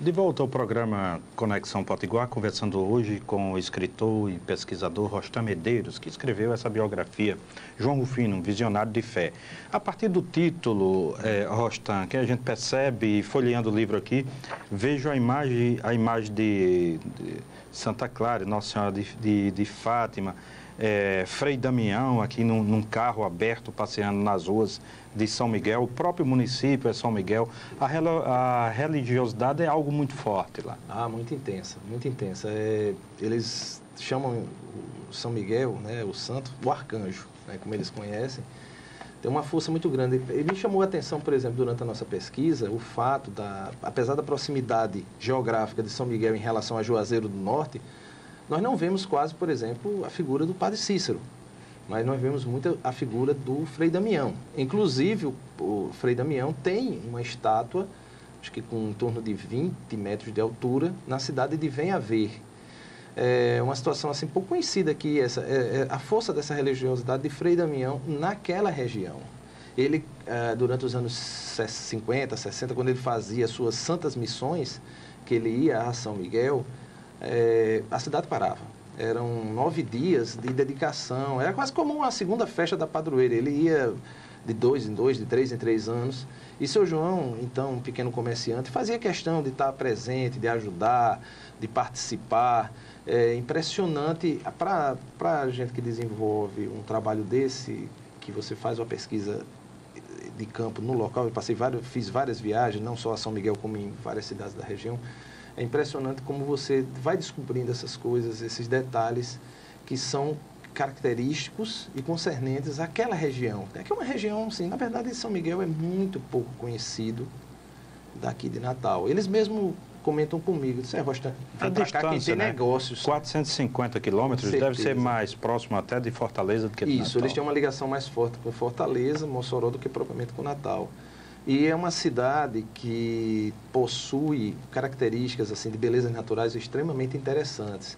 De volta ao programa Conexão Potiguar, conversando hoje com o escritor e pesquisador Rostam Medeiros, que escreveu essa biografia, João Rufino, um visionário de fé. A partir do título, Rostam, que a gente percebe, folheando o livro aqui, vejo a imagem de Santa Clara, Nossa Senhora de Fátima, Frei Damião aqui num carro aberto, passeando nas ruas de São Miguel. O próprio município é São Miguel. A religiosidade é algo muito forte lá. Ah, muito intensa, muito intensa. Eles chamam o São Miguel, né, o santo, o arcanjo, né, como eles conhecem. Tem uma força muito grande. E me chamou a atenção, por exemplo, durante a nossa pesquisa, o fato apesar da proximidade geográfica de São Miguel em relação a Juazeiro do Norte, nós não vemos quase, por exemplo, a figura do Padre Cícero, mas nós vemos muito a figura do Frei Damião. Inclusive, o Frei Damião tem uma estátua, acho que com em torno de 20 metros de altura, na cidade de Venha Ver. É uma situação assim pouco conhecida aqui, a força dessa religiosidade de Frei Damião naquela região. Ele, durante os anos 50, 60, quando ele fazia suas santas missões, que ele ia a São Miguel, a cidade parava. Eram 9 dias de dedicação. Era quase como uma segunda festa da padroeira. Ele ia de 2 em 2, de 3 em 3 anos. E seu João, então, um pequeno comerciante, fazia questão de estar presente, de ajudar, de participar. É impressionante para a gente que desenvolve um trabalho desse, que você faz uma pesquisa de campo no local. Eu fiz várias viagens, não só a São Miguel, como em várias cidades da região. É impressionante como você vai descobrindo essas coisas, esses detalhes que são característicos e concernentes àquela região. É que é uma região, assim, na verdade, São Miguel é muito pouco conhecido daqui de Natal. Eles mesmo comentam comigo, disseram, Rostam, a distância, quem tem negócios. 450 quilômetros, deve ser mais próximo até de Fortaleza do que de Natal. Isso, eles têm uma ligação mais forte com Fortaleza, Mossoró, do que propriamente com Natal. E é uma cidade que possui características assim, de belezas naturais extremamente interessantes.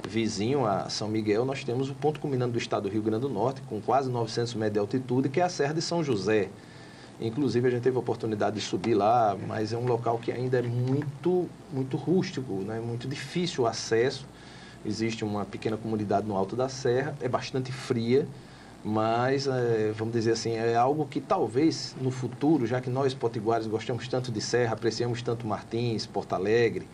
Vizinho a São Miguel, nós temos o ponto culminante do estado do Rio Grande do Norte, com quase 900 metros de altitude, que é a Serra de São José. Inclusive, a gente teve a oportunidade de subir lá, mas é um local que ainda é muito rústico, né? Muito difícil o acesso. Existe uma pequena comunidade no alto da serra, é bastante fria, mas, vamos dizer assim, é algo que talvez no futuro, já que nós potiguares gostamos tanto de serra, apreciamos tanto Martins, Porto Alegre,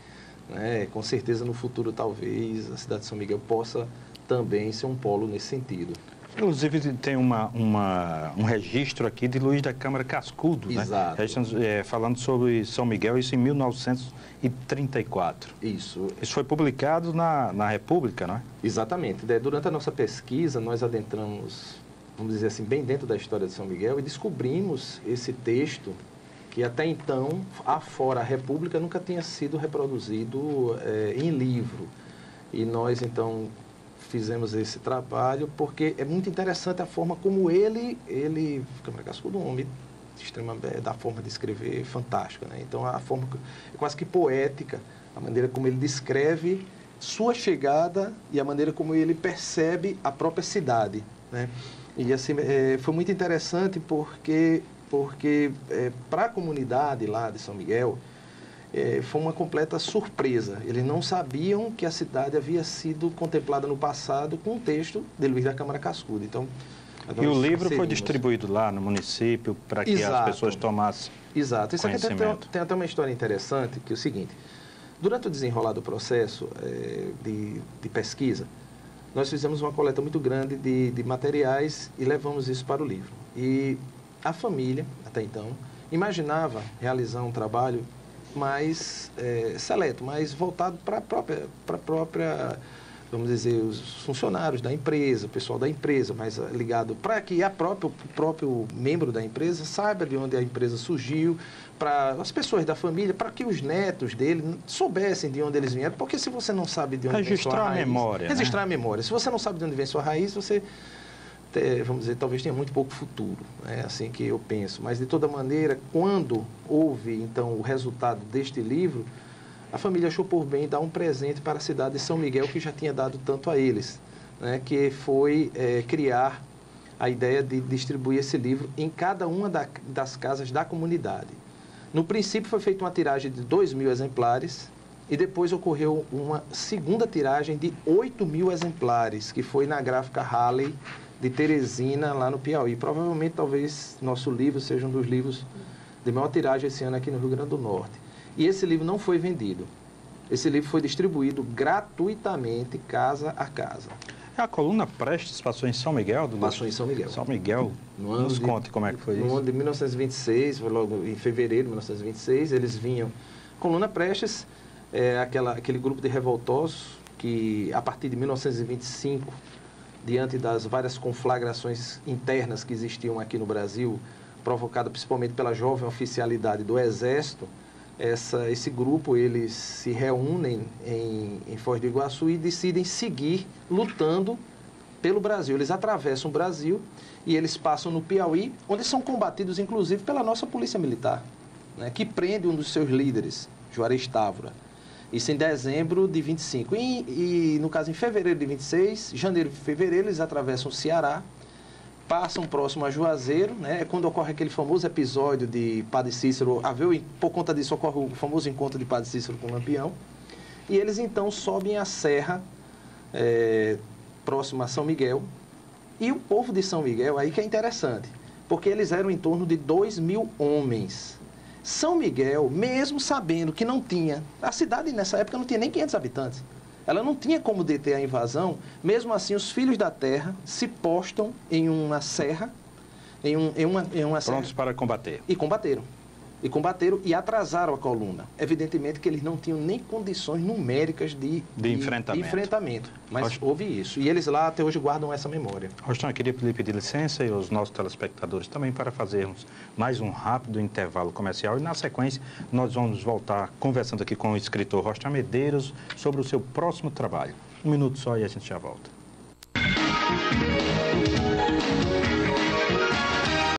né, com certeza no futuro talvez a cidade de São Miguel possa também ser um polo nesse sentido. Inclusive tem um registro aqui de Luiz da Câmara Cascudo, Exato. Né? Falando sobre São Miguel, isso em 1934. Isso foi publicado na República, não é? Exatamente. Durante a nossa pesquisa, nós adentramos, vamos dizer assim, bem dentro da história de São Miguel e descobrimos esse texto que até então, afora a República, nunca tinha sido reproduzido em livro. E nós, então, fizemos esse trabalho porque é muito interessante a forma como Câmara Cascudo, um homem da forma de escrever fantástica, né? Então a forma é quase que poética, a maneira como ele descreve sua chegada e a maneira como ele percebe a própria cidade, né? E assim foi muito interessante porque para a comunidade lá de São Miguel foi uma completa surpresa. Eles não sabiam que a cidade havia sido contemplada no passado com um texto de Luiz da Câmara Cascudo. Então, e o livro foi distribuído lá no município para que as pessoas tomassem Exato. Isso aqui conhecimento. tem até uma história interessante, que é o seguinte. Durante o desenrolar do processo de pesquisa, nós fizemos uma coleta muito grande de materiais e levamos isso para o livro. E a família, até então, imaginava realizar um trabalho mais seleto, mais voltado para a própria, vamos dizer, os funcionários da empresa, o pessoal da empresa, mais ligado para que o próprio membro da empresa saiba de onde a empresa surgiu, para as pessoas da família, para que os netos dele soubessem de onde eles vieram, porque se você não sabe de onde vem sua raiz... Registrar a memória. Se você não sabe de onde vem sua raiz, você... vamos dizer, talvez tenha muito pouco futuro, é assim que eu penso. Mas, de toda maneira, quando houve, então, o resultado deste livro, a família achou por bem dar um presente para a cidade de São Miguel, que já tinha dado tanto a eles, né, que foi criar a ideia de distribuir esse livro em cada uma das casas da comunidade. No princípio foi feita uma tiragem de 2.000 exemplares e depois ocorreu uma segunda tiragem de 8.000 exemplares, que foi na gráfica Halley de Teresina, lá no Piauí. Provavelmente, talvez, nosso livro seja um dos livros de maior tiragem esse ano aqui no Rio Grande do Norte. E esse livro não foi vendido. Esse livro foi distribuído gratuitamente, casa a casa. A coluna Prestes passou em São Miguel? Passou em São Miguel. São Miguel? Nos conte como é que foi isso. No ano de 1926, foi logo em fevereiro de 1926, eles vinham... Coluna Prestes é aquele grupo de revoltosos que, a partir de 1925, diante das várias conflagrações internas que existiam aqui no Brasil, provocada principalmente pela jovem oficialidade do Exército, esse grupo, eles se reúnem em Foz do Iguaçu e decidem seguir lutando pelo Brasil. Eles atravessam o Brasil e eles passam no Piauí, onde são combatidos, inclusive, pela nossa Polícia Militar, né, que prende um dos seus líderes, Juarez Távora. Isso em dezembro de 25. E, no caso, em fevereiro de 26, janeiro e fevereiro, eles atravessam o Ceará, passam próximo a Juazeiro, né? É quando ocorre aquele famoso episódio de Padre Cícero, por conta disso ocorre o famoso encontro de Padre Cícero com o Lampião, e eles então sobem a serra próximo a São Miguel, e o povo de São Miguel, aí que é interessante, porque eles eram em torno de 2.000 homens. São Miguel, mesmo sabendo que não tinha, a cidade nessa época não tinha nem 500 habitantes, ela não tinha como deter a invasão, mesmo assim os filhos da terra se postam em uma serra, prontos para combater. E combateram. E atrasaram a coluna. Evidentemente que eles não tinham nem condições numéricas de enfrentamento. Mas houve isso. E eles lá até hoje guardam essa memória. Rostam, eu queria lhe pedir licença e os nossos telespectadores também para fazermos mais um rápido intervalo comercial. E na sequência nós vamos voltar conversando aqui com o escritor Rostam Medeiros sobre o seu próximo trabalho. Um minuto só e a gente já volta.